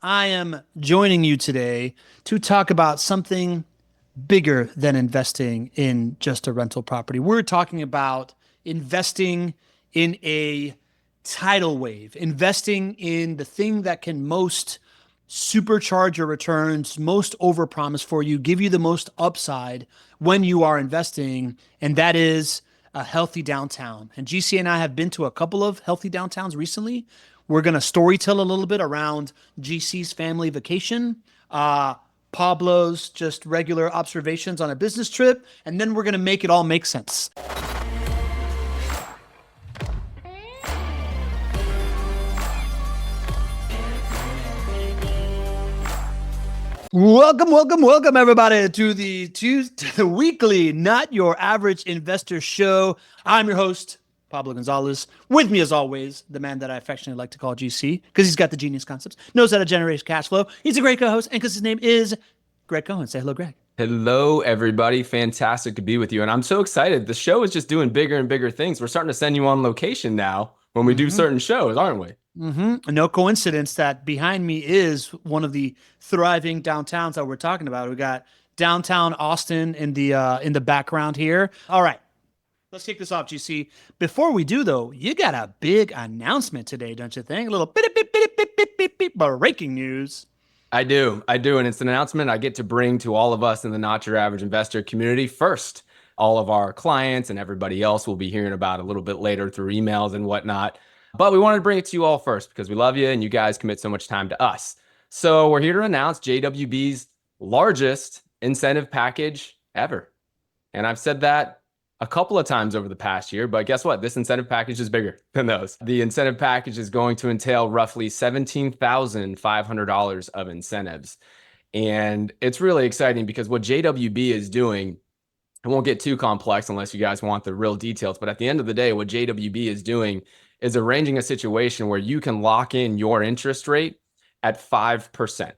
I am joining you today to talk about something bigger than investing in just a rental property. We're talking about investing in a tidal wave, investing in the thing that can most supercharge your returns, most overpromise for you, give you the most upside when you are investing, and that is a healthy downtown. And GC and I have been to a couple of healthy downtowns recently. We're going to storytell a little bit around GC's family vacation, Pablo's just regular observations on a business trip, and then we're going to make it all make sense. Welcome, everybody, to the weekly Not Your Average Investor Show. I'm your host, Pablo Gonzalez. With me, as always, the man that I affectionately like to call GC because he's got the genius concepts, knows how to generate cash flow. He's a great co-host, and because his name is Gregg Cohen. Say hello, Greg. Hello, everybody. Fantastic to be with you. And I'm so excited. The show is just doing bigger and bigger things. We're starting to send you on location now when we do certain shows, aren't we? No coincidence that behind me is one of the thriving downtowns that we're talking about. We got downtown Austin in the background here. All right, let's kick this off, GC. Before we do, though, you got a big announcement today, don't you think? A little breaking news. I do. And it's an announcement I get to bring to all of us in the Not Your Average Investor community first. All of our clients and everybody else will be hearing about a little bit later through emails and whatnot. But we wanted to bring it to you all first because we love you and you guys commit so much time to us. So we're here to announce JWB's largest incentive package ever. And I've said that a couple of times over the past year, but guess what? This incentive package is bigger than those. The incentive package is going to entail roughly $17,500 of incentives. And it's really exciting because what JWB is doing, it won't get too complex unless you guys want the real details. But at the end of the day, what JWB is doing is arranging a situation where you can lock in your interest rate at 5%.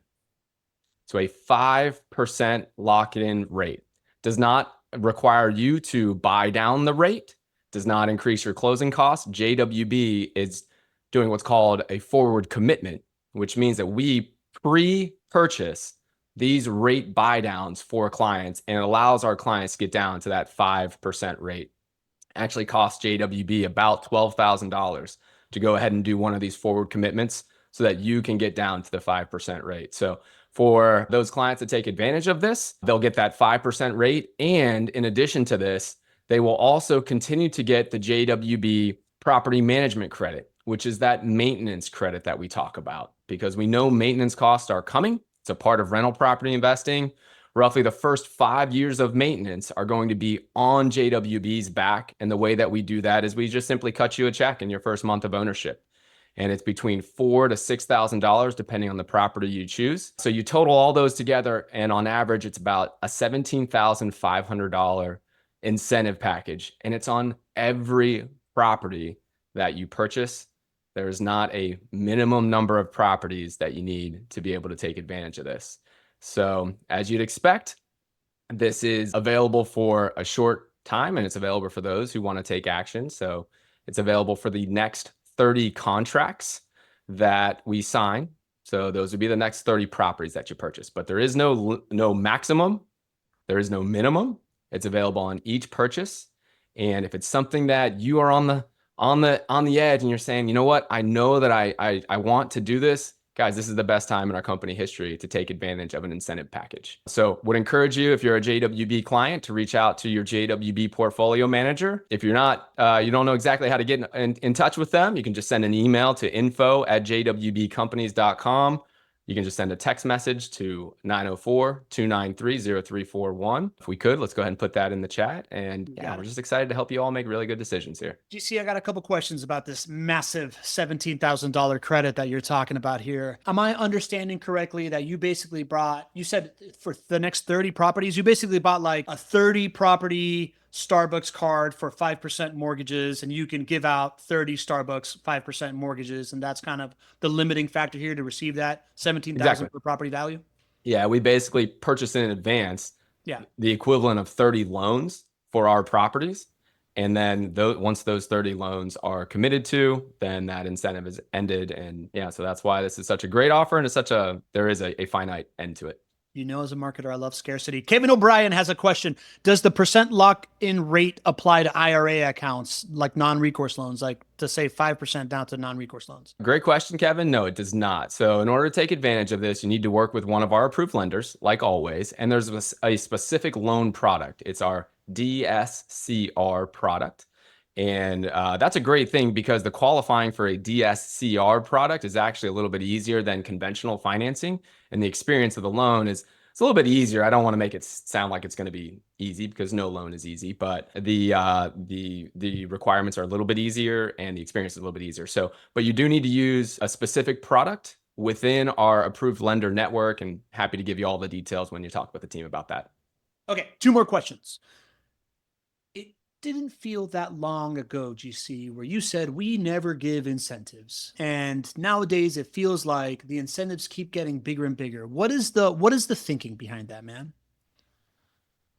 So a 5% lock-in rate does not require you to buy down the rate, does not increase your closing costs. JWB is doing what's called a forward commitment, which means that we pre-purchase these rate buy downs for clients, and it allows our clients to get down to that 5% rate. Actually costs JWB about $12,000 to go ahead and do one of these forward commitments so that you can get down to the 5% rate. So for those clients that take advantage of this, they'll get that 5% rate. And in addition to this, they will also continue to get the JWB property management credit, which is that maintenance credit that we talk about, because we know maintenance costs are coming. It's a part of rental property investing. Roughly the first 5 years of maintenance are going to be on JWB's back. And the way that we do that is we just simply cut you a check in your first month of ownership. And it's between $4,000 to $6,000, depending on the property you choose. So you total all those together, and on average, it's about a $17,500 incentive package. And it's on every property that you purchase. There's not a minimum number of properties that you need to be able to take advantage of this. So as you'd expect, this is available for a short time, and it's available for those who want to take action. So it's available for the next 30 contracts that we sign. So those would be the next 30 properties that you purchase. But there is no maximum. There is no minimum. It's available on each purchase. And if it's something that you are on the edge and you're saying, you know what, I know that I want to do this, guys, this is the best time in our company history to take advantage of an incentive package. So would encourage you, if you're a JWB client, to reach out to your JWB portfolio manager. If you're not, you don't know exactly how to get in touch with them, you can just send an email to info@jwbcompanies.com. You can just send a text message to 904-293-0341. If we could, let's go ahead and put that in the chat. And yeah, we're just excited to help you all make really good decisions here. GC, I got a couple questions about this massive $17,000 credit that you're talking about here. Am I understanding correctly that you basically you said for the next 30 properties, you basically bought like a 30 property Starbucks card for 5% mortgages, and you can give out 30 Starbucks 5% mortgages, and that's kind of the limiting factor here to receive that 17,000 per property value? Yeah, we basically purchase in advance the equivalent of 30 loans for our properties. And then once those 30 loans are committed to, then that incentive is ended. And yeah, so that's why this is such a great offer, and there is a finite end to it. You know, as a marketer, I love scarcity. Kevin O'Brien has a question. Does the percent lock-in rate apply to IRA accounts, like non-recourse loans, like to say 5% down to non-recourse loans? Great question, Kevin. No, it does not. So in order to take advantage of this, you need to work with one of our approved lenders, like always. And there's a specific loan product. It's our DSCR product. And that's a great thing because the qualifying for a DSCR product is actually a little bit easier than conventional financing. And the experience of the loan is it's a little bit easier. I don't want to make it sound like it's going to be easy because no loan is easy, but the requirements are a little bit easier and the experience is a little bit easier. So, but you do need to use a specific product within our approved lender network, and happy to give you all the details when you talk with the team about that. Okay, two more questions. It didn't feel that long ago, GC, where you said we never give incentives. And nowadays it feels like the incentives keep getting bigger and bigger. What is the thinking behind that, man?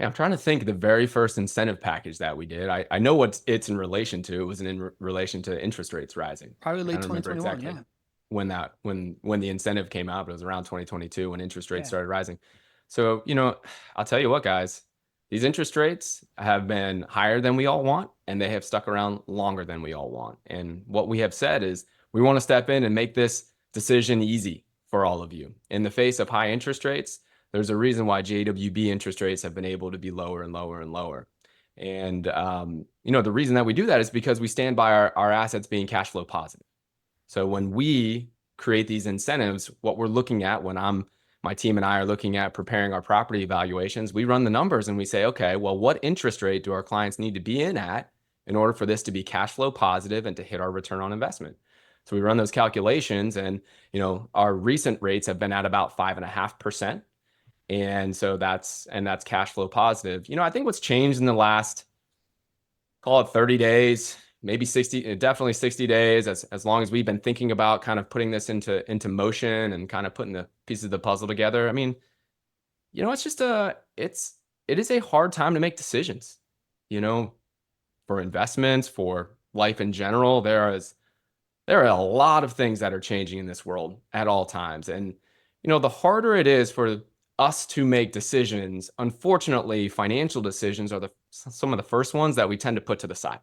Yeah, I'm trying to think the very first incentive package that we did. I know what it's in relation to. It was in relation to interest rates rising. Probably late I don't remember 2021, exactly yeah. when the incentive came out, but it was around 2022 when interest rates Yeah. started rising. So, I'll tell you what, guys, these interest rates have been higher than we all want, and they have stuck around longer than we all want. And what we have said is we want to step in and make this decision easy for all of you. In the face of high interest rates, there's a reason why JWB interest rates have been able to be lower and lower and lower. And, the reason that we do that is because we stand by our assets being cash flow positive. So when we create these incentives, what we're looking at when my team and I are looking at preparing our property evaluations, we run the numbers and we say, okay, well, what interest rate do our clients need to be in order for this to be cash flow positive and to hit our return on investment? So we run those calculations, and our recent rates have been at about 5.5%. And so that's cash flow positive. I think what's changed in the last, call it 30 days, maybe 60, definitely 60 days, as long as we've been thinking about kind of putting this into motion and kind of putting the pieces of the puzzle together. I mean, it's just it is a hard time to make decisions, for investments, for life in general. There are a lot of things that are changing in this world at all times. And, the harder it is for us to make decisions, unfortunately, financial decisions are some of the first ones that we tend to put to the side.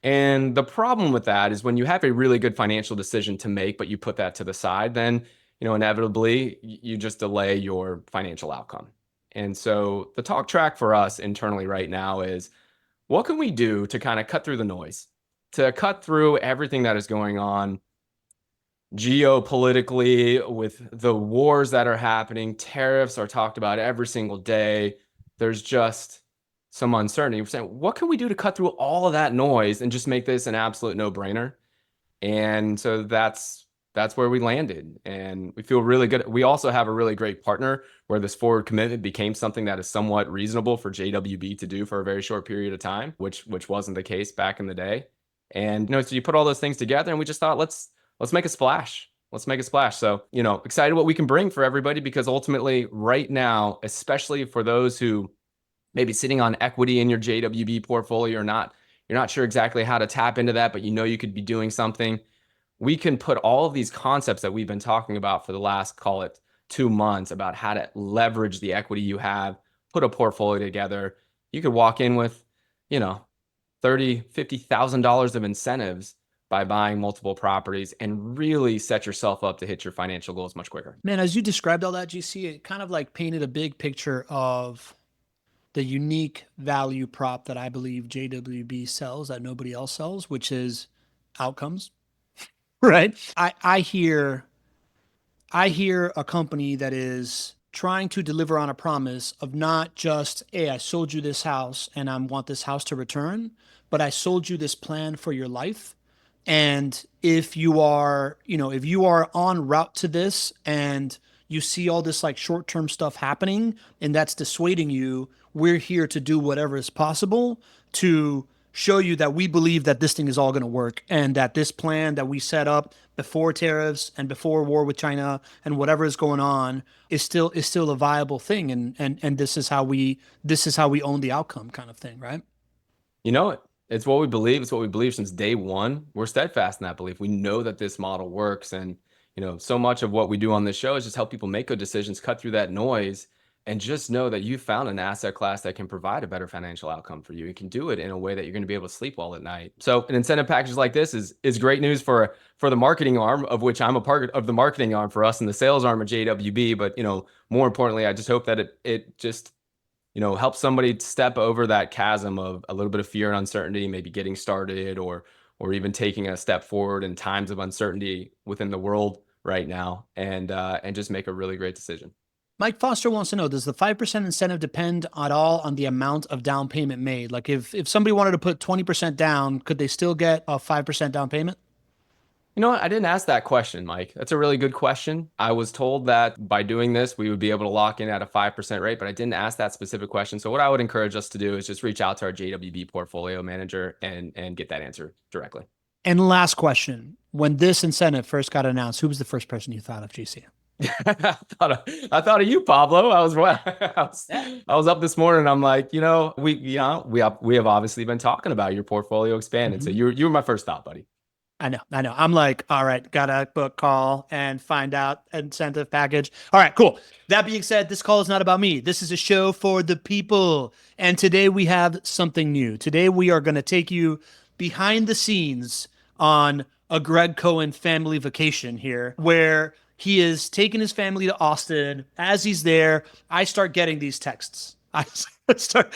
And the problem with that is when you have a really good financial decision to make, but you put that to the side, then, inevitably you just delay your financial outcome. And so the talk track for us internally right now is, what can we do to kind of cut through the noise, to cut through everything that is going on geopolitically with the wars that are happening? Tariffs are talked about every single day. There's just some uncertainty. We're saying, what can we do to cut through all of that noise and just make this an absolute no-brainer? And so that's where we landed, and we feel really good. We also have a really great partner where this forward commitment became something that is somewhat reasonable for JWB to do for a very short period of time, which wasn't the case back in the day. And so you put all those things together, and we just thought, let's make a splash. Let's make a splash. So, excited what we can bring for everybody, because ultimately right now, especially for those who maybe sitting on equity in your JWB portfolio or not, you're not sure exactly how to tap into that, but you could be doing something. We can put all of these concepts that we've been talking about for the last, call it 2 months, about how to leverage the equity you have, put a portfolio together. You could walk in with, $30,000, $50,000 of incentives by buying multiple properties and really set yourself up to hit your financial goals much quicker. Man, as you described all that, GC, it kind of like painted a big picture of the unique value prop that I believe JWB sells that nobody else sells, which is outcomes, right? I hear a company that is trying to deliver on a promise of not just, hey, I sold you this house and I want this house to return, but I sold you this plan for your life. And if you are en route to this and you see all this like short-term stuff happening and that's dissuading you, we're here to do whatever is possible to show you that we believe that this thing is all going to work, and that this plan that we set up before tariffs and before war with China and whatever is going on is still a viable thing. And this is how we own the outcome, kind of thing, right? You know, it's what we believe. It's what we believe since day one. We're steadfast in that belief. We know that this model works. And, so much of what we do on this show is just help people make good decisions, cut through that noise, and just know that you found an asset class that can provide a better financial outcome for you. You can do it in a way that you're going to be able to sleep well at night. So an incentive package like this is great news for the marketing arm, of which I'm a part of the marketing arm for us and the sales arm of JWB. But, more importantly, I just hope that it just help somebody step over that chasm of a little bit of fear and uncertainty, maybe getting started or even taking a step forward in times of uncertainty within the world right now, and just make a really great decision. Mike Foster wants to know, does the 5% incentive depend at all on the amount of down payment made? Like if somebody wanted to put 20% down, could they still get a 5% down payment? You know what? I didn't ask that question, Mike. That's a really good question. I was told that by doing this, we would be able to lock in at a 5% rate, but I didn't ask that specific question. So what I would encourage us to do is just reach out to our JWB portfolio manager and get that answer directly. And last question, when this incentive first got announced, who was the first person you thought of, GC? I thought of you, Pablo. I was up this morning. I'm like, we have obviously been talking about your portfolio expanding. So you were my first thought, buddy. I know. I'm like, all right, gotta book call and find out incentive package. All right, cool. That being said, this call is not about me. This is a show for the people. And today we have something new. Today we are going to take you behind the scenes on a Gregg Cohen family vacation here, where he is taking his family to Austin. As he's there, I start getting these texts. I start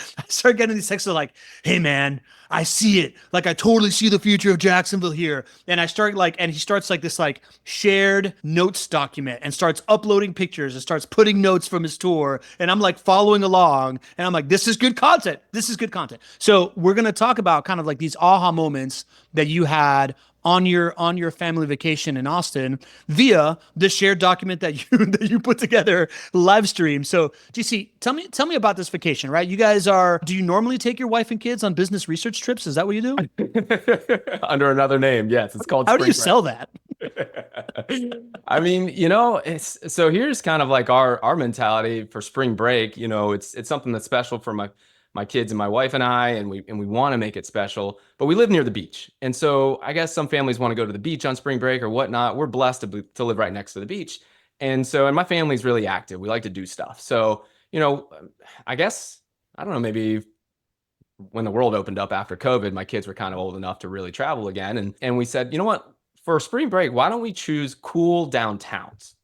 getting these texts like, hey man, I see it. Like I totally see the future of Jacksonville here. And and he starts like this like shared notes document and starts uploading pictures and starts putting notes from his tour. And I'm like following along and I'm like, this is good content. This is good content. So we're going to talk about kind of like these aha moments that you had on your family vacation in Austin via the shared document that you put together live stream. So GC, tell me about this vacation, right? You guys do you normally take your wife and kids on business research trips? Is that what you do? Under another name. Yes. It's called How do you sell that? I mean, so here's kind of like our mentality for spring break. It's something that's special for my kids and my wife and I, and we want to make it special, but we live near the beach. And so I guess some families want to go to the beach on spring break or whatnot. We're blessed to live right next to the beach. And my family's really active. We like to do stuff. So, I guess, I don't know, maybe when the world opened up after COVID, my kids were kind of old enough to really travel again. And we said, you know what, for spring break, why don't we choose cool downtowns,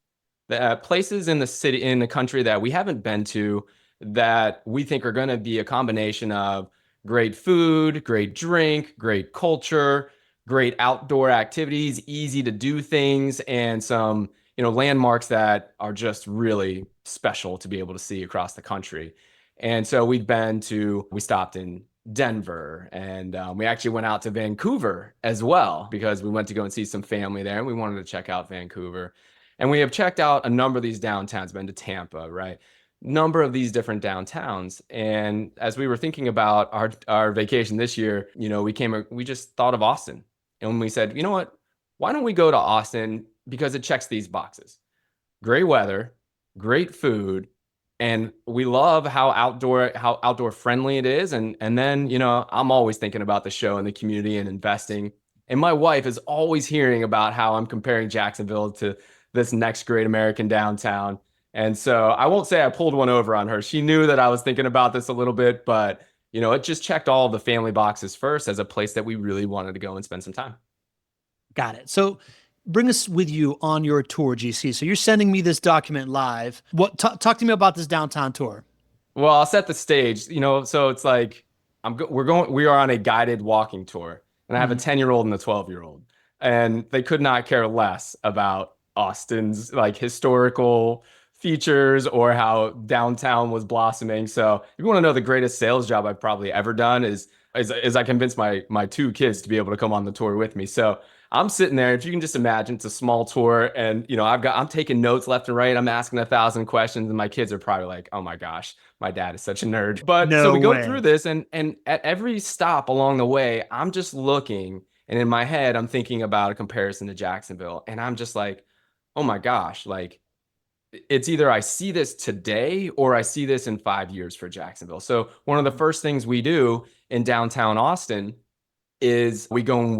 places in the city, in the country that we haven't been to, that we think are going to be a combination of great food, great drink, great culture, great outdoor activities, easy to do things, and some, landmarks that are just really special to be able to see across the country. And so we stopped in Denver, and we actually went out to Vancouver as well, because we went to go and see some family there and we wanted to check out Vancouver. And we have checked out a number of these downtowns, been to Tampa, right? Number of these different downtowns. And as we were thinking about our vacation this year, we just thought of Austin. And we said, you know what, why don't we go to Austin? Because it checks these boxes: great weather, great food, and we love how outdoor friendly it is. And then, I'm always thinking about the show and the community and investing. And my wife is always hearing about how I'm comparing Jacksonville to this next great American downtown. And so I won't say I pulled one over on her. She knew that I was thinking about this a little bit, but it just checked all of the family boxes first as a place that we really wanted to go and spend some time. Got it. So bring us with you on your tour, GC. So you're sending me this document live. Talk to me about this downtown tour. Well, I'll set the stage, so it's like we are on a guided walking tour, and I have a 10-year-old and a 12-year-old, and they could not care less about Austin's like historical features or how downtown was blossoming. So if you want to know the greatest sales job I've probably ever done is I convinced my two kids to be able to come on the tour with me. So I'm sitting there, if you can just imagine, it's a small tour, and I'm taking notes left and right. I'm asking 1,000 questions, and my kids are probably like, "Oh my gosh, my dad is such a nerd." But No so we go way. through this, and at every stop along the way, I'm just looking, and in my head, I'm thinking about a comparison to Jacksonville, and I'm just like, "Oh my gosh, like it's either I see this today or I see this in 5 years for Jacksonville. So one of the first things we do in downtown Austin is we go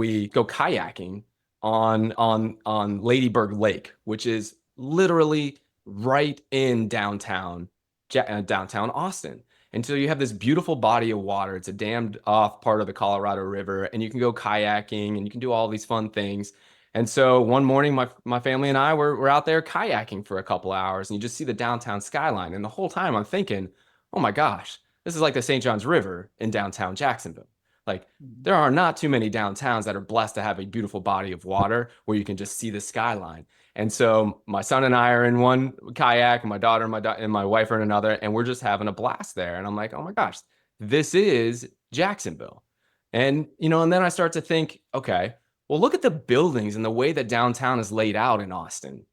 kayaking on Ladybird Lake, which is literally right in downtown Austin. And so you have this beautiful body of water. It's a dammed off part of the Colorado River, and you can go kayaking and you can do all these fun things. And so one morning, my family and I were out there kayaking for a couple hours, and you just see the downtown skyline. And the whole time I'm thinking, oh my gosh, this is like the St. Johns River in downtown Jacksonville. Like, there are not too many downtowns that are blessed to have a beautiful body of water where you can just see the skyline. And so my son and I are in one kayak, and my daughter and my wife are in another, and we're just having a blast there. And I'm like, oh my gosh, this is Jacksonville. And then I start to think, okay, well, look at the buildings and the way that downtown is laid out in Austin.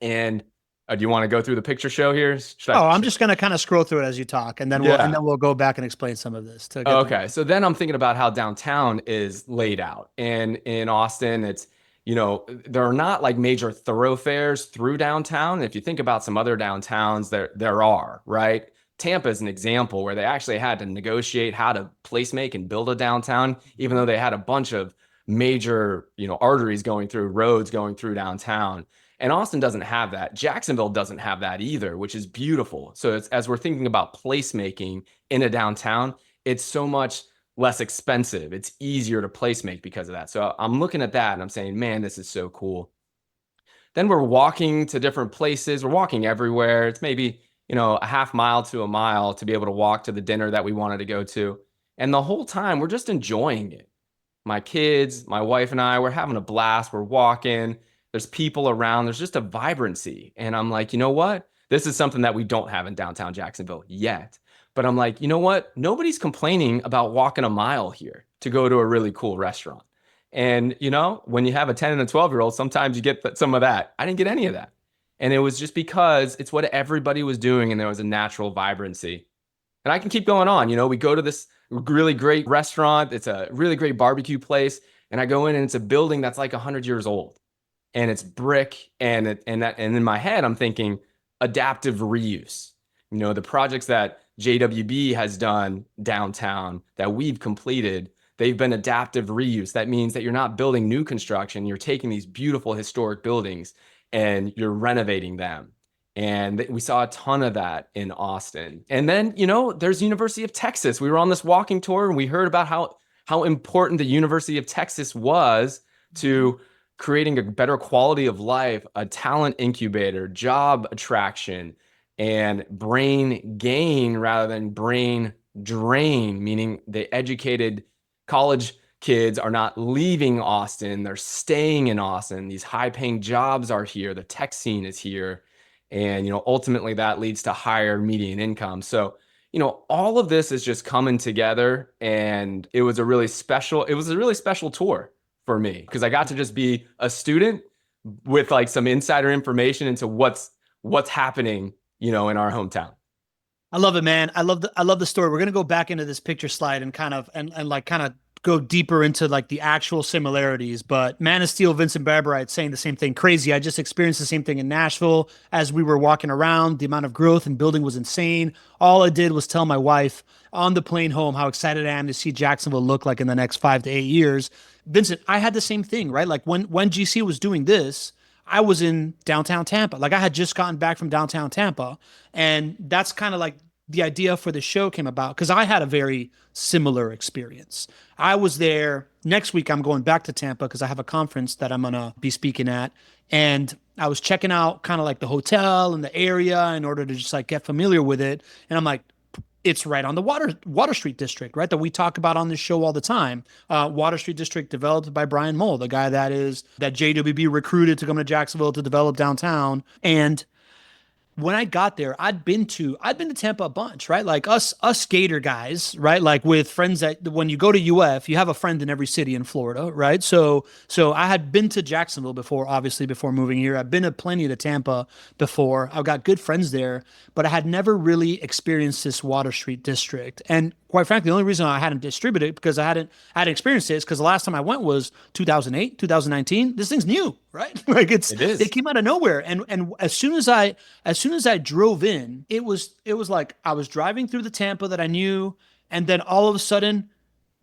And do you want to go through the picture show here? I'm just going to kind of scroll through it as you talk, and then we'll go back and explain some of this. Okay. So then I'm thinking about how downtown is laid out. And in Austin, there are not like major thoroughfares through downtown. If you think about some other downtowns, there are, right? Tampa is an example where they actually had to negotiate how to place make and build a downtown, even though they had a bunch of major, arteries going through, roads going through downtown. And Austin doesn't have that. Jacksonville doesn't have that either, which is beautiful. So as we're thinking about placemaking in a downtown, it's so much less expensive. It's easier to placemake because of that. So I'm looking at that and I'm saying, man, this is so cool. Then we're walking to different places. We're walking everywhere. It's maybe, a half mile to a mile to be able to walk to the dinner that we wanted to go to. And the whole time we're just enjoying it. My kids, my wife and I, we're having a blast. We're walking. There's people around. There's just a vibrancy. And I'm like, you know what? This is something that we don't have in downtown Jacksonville yet. But I'm like, you know what? Nobody's complaining about walking a mile here to go to a really cool restaurant. And, when you have a 10 and a 12-year-old, sometimes you get some of that. I didn't get any of that. And it was just because it's what everybody was doing and there was a natural vibrancy. And I can keep going on. We go to this really great restaurant. It's a really great barbecue place. And I go in and it's a building that's like 100 years old. And it's brick. And in my head, I'm thinking adaptive reuse. The projects that JWB has done downtown that we've completed, they've been adaptive reuse. That means that you're not building new construction. You're taking these beautiful historic buildings and you're renovating them. And we saw a ton of that in Austin. And then, there's University of Texas. We were on this walking tour and we heard about how important the University of Texas was to creating a better quality of life, a talent incubator, job attraction, and brain gain rather than brain drain, meaning the educated college kids are not leaving Austin. They're staying in Austin. These high-paying jobs are here. The tech scene is here. And, ultimately that leads to higher median income. So, all of this is just coming together, and it was a really special tour for me because I got to just be a student with like some insider information into what's happening, in our hometown. I love it, man. I love the story. We're going to go back into this picture slide and kind of go deeper into like the actual similarities. But Man of Steel, Vincent Barbarite saying the same thing. Crazy. I just experienced the same thing in Nashville as we were walking around. The amount of growth and building was insane. All I did was tell my wife on the plane home how excited I am to see Jacksonville look like in the next 5 to 8 years. Vincent, I had the same thing, right? Like when GC was doing this, I was in downtown Tampa. Like I had just gotten back from downtown Tampa. And that's kind of like the idea for the show came about because I had a very similar experience. I was there. Next week, I'm going back to Tampa because I have a conference that I'm going to be speaking at. And I was checking out kind of like the hotel and the area in order to just like get familiar with it. And I'm like, it's right on the Water Street District, right? That we talk about on this show all the time. Water Street District developed by Brian Mull, the guy that JWB recruited to come to Jacksonville to develop downtown. And when I got there, I'd been to Tampa a bunch, right? Like us skater guys, right? Like with friends that when you go to UF, you have a friend in every city in Florida, right? So I had been to Jacksonville before, obviously before moving here. I've been to plenty to Tampa before. I've got good friends there, but I had never really experienced this Water Street district. And quite frankly, the only reason I hadn't distributed it because I hadn't experienced this because the last time I went was 2008, 2019. This thing's new, right? Like It it is. came out of nowhere. And as soon as I drove in, it was like I was driving through the Tampa that I knew, and then all of a sudden,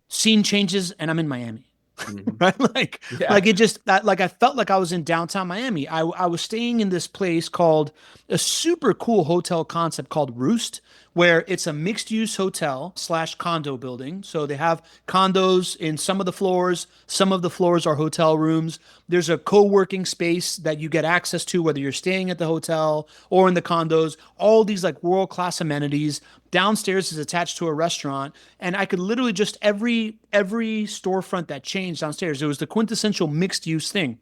scene changes and I'm in Miami. Mhm. Right? Yeah. Like it just like I felt like I was in downtown Miami. I was staying in this place called a super cool hotel concept called Roost, where it's a mixed use hotel slash condo building. So they have condos in some of the floors. Some of the floors are hotel rooms. There's a co-working space that you get access to, whether you're staying at the hotel or in the condos. All these like world-class amenities. Downstairs is attached to a restaurant, and I could literally just every storefront that changed downstairs. It was the quintessential mixed use thing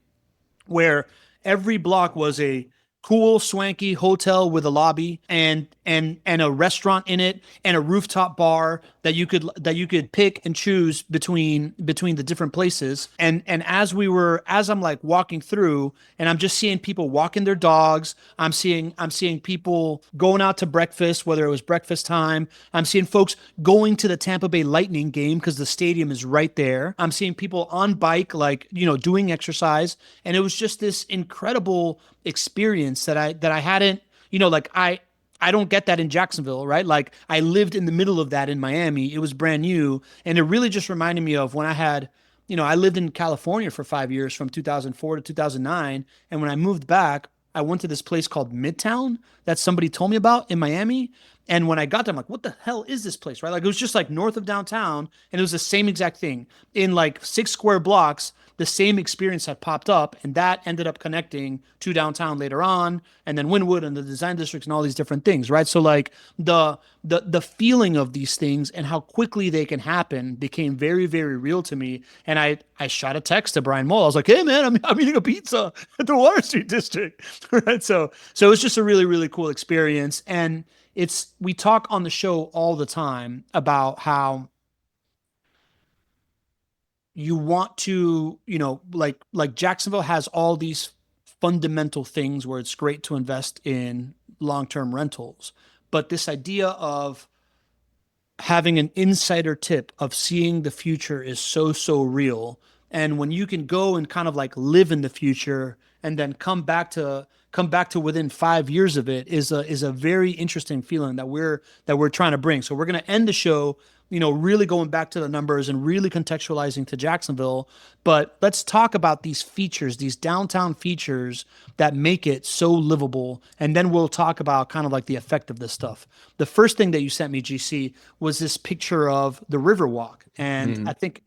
where every block was a cool, swanky hotel with a lobby and a restaurant in it and a rooftop bar that you could pick and choose between the different places. And as I'm like walking through and I'm just seeing people walking their dogs, I'm seeing people going out to breakfast, whether it was breakfast time. I'm seeing folks going to the Tampa Bay Lightning game because the stadium is right there. I'm seeing people on bike, like, doing exercise. And it was just this incredible experience that I hadn't, like I don't get that in Jacksonville, right? Like I lived in the middle of that in Miami. It was brand new. And it really just reminded me of when I lived in California for 5 years from 2004 to 2009. And when I moved back, I went to this place called Midtown that somebody told me about in Miami. And when I got there, I'm like, what the hell is this place? Right? Like it was just like north of downtown. And it was the same exact thing in like 6 square blocks. The same experience had popped up, and that ended up connecting to downtown later on, and then Wynwood and the design districts and all these different things, right? So like the feeling of these things and how quickly they can happen became very, very real to me. And I shot a text to Brian Mole. I was like, hey man, I'm eating a pizza at the Water Street district. Right. So it's just a really, really cool experience. And we talk on the show all the time about how you want to, like Jacksonville has all these fundamental things where it's great to invest in long-term rentals. But this idea of having an insider tip of seeing the future is so real. And when you can go and kind of like live in the future and then come back to within 5 years of it is a very interesting feeling that we're trying to bring. So we're going to end the show, really going back to the numbers and really contextualizing to Jacksonville. But let's talk about these features, these downtown features that make it so livable. And then we'll talk about kind of like the effect of this stuff. The first thing that you sent me, GC, was this picture of the Riverwalk. And Mhm.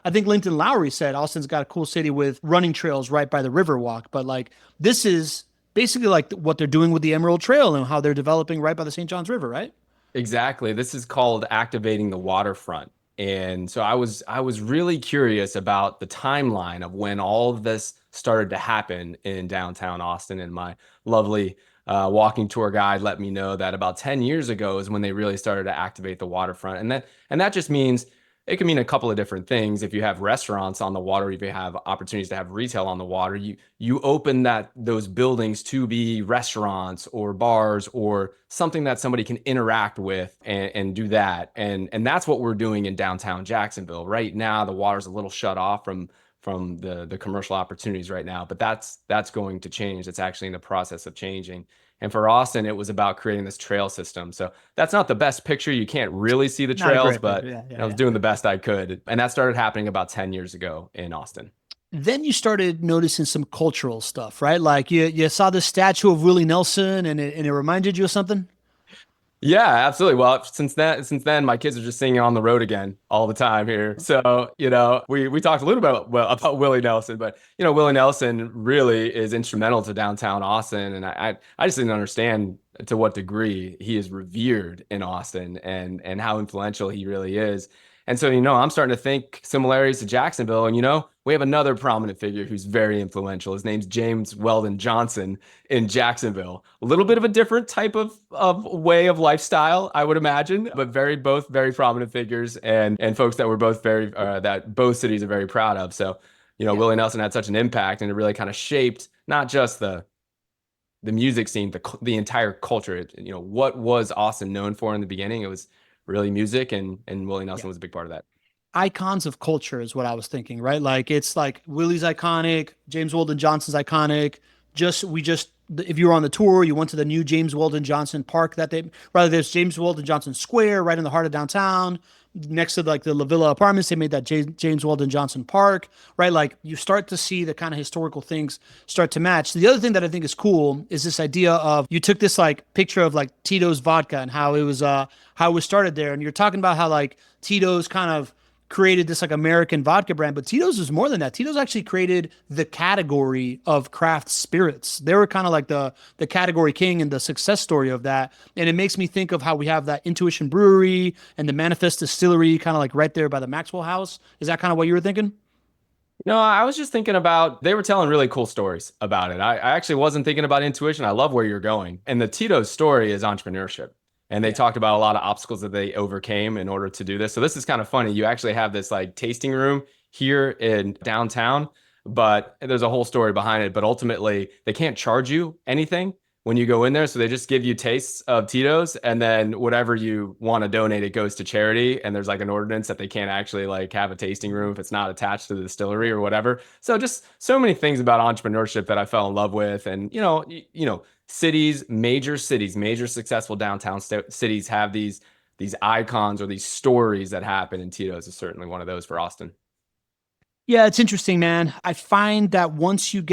I think Linton Lowry said Austin's got a cool city with running trails right by the Riverwalk. But like this is basically like what they're doing with the Emerald Trail and how they're developing right by the St. Johns River, right? Exactly. This is called activating the waterfront. And so I was really curious about the timeline of when all of this started to happen in downtown Austin. And my lovely walking tour guide let me know that about 10 years ago is when they really started to activate the waterfront. And that just means it can mean a couple of different things. If you have restaurants on the water, if you have opportunities to have retail on the water, you open those buildings to be restaurants or bars or something that somebody can interact with and do that. And that's what we're doing in downtown Jacksonville. Right now, the water's a little shut off from the commercial opportunities right now, but that's going to change. It's actually in the process of changing. And for Austin, it was about creating this trail system. So that's not the best picture. You can't really see the Not a trails, great but picture. Yeah, I yeah, was yeah. doing the best I could. And that started happening about 10 years ago in Austin. Then you started noticing some cultural stuff, right? Like you saw the statue of Willie Nelson and it reminded you of something? Yeah, absolutely. Well, since then, my kids are just singing on the road again all the time here. So, we talked a little bit about Willie Nelson, but Willie Nelson really is instrumental to downtown Austin, and I just didn't understand to what degree he is revered in Austin and how influential he really is. And so, I'm starting to think similarities to Jacksonville. And, we have another prominent figure who's very influential. His name's James Weldon Johnson in Jacksonville. A little bit of a different type of way of lifestyle, I would imagine, but both very prominent figures and folks that we're both that both cities are very proud of. So, Yeah. Willie Nelson had such an impact, and it really kind of shaped not just the music scene, the entire culture. What was Austin known for in the beginning? It was really music, and Willie Nelson Yeah. was a big part of that. Icons of culture is what I was thinking, right? Like it's like Willie's iconic, James Weldon Johnson's iconic. If you were on the tour, you went to the new James Weldon Johnson Park there's James Weldon Johnson Square right in the heart of downtown, next to like the La Villa Apartments. They made that James Weldon Johnson Park, right? Like you start to see the kind of historical things start to match. The other thing that I think is cool is this idea of you took this like picture of like Tito's vodka and how it was started there, and you're talking about how like Tito's kind of created this like American vodka brand, but Tito's is more than that. Tito's actually created the category of craft spirits. They were kind of like the category king and the success story of that. And it makes me think of how we have that Intuition Brewery and the Manifest Distillery kind of like right there by the Maxwell House. Is that kind of what you were thinking? No, I was just thinking about, they were telling really cool stories about it. I actually wasn't thinking about intuition. I love where you're going. And the Tito's story is entrepreneurship. And they Yeah. talked about a lot of obstacles that they overcame in order to do this. So this is kind of funny. You actually have this like tasting room here in downtown, but there's a whole story behind it. But ultimately, they can't charge you anything when you go in there. So they just give you tastes of Tito's, and then whatever you want to donate, it goes to charity. And there's like an ordinance that they can't actually like have a tasting room if it's not attached to the distillery or whatever. So just so many things about entrepreneurship that I fell in love with. And, major cities, major successful downtown cities have these icons or these stories that happen, and Tito's is certainly one of those for Austin. Yeah, it's interesting, man. I find that once you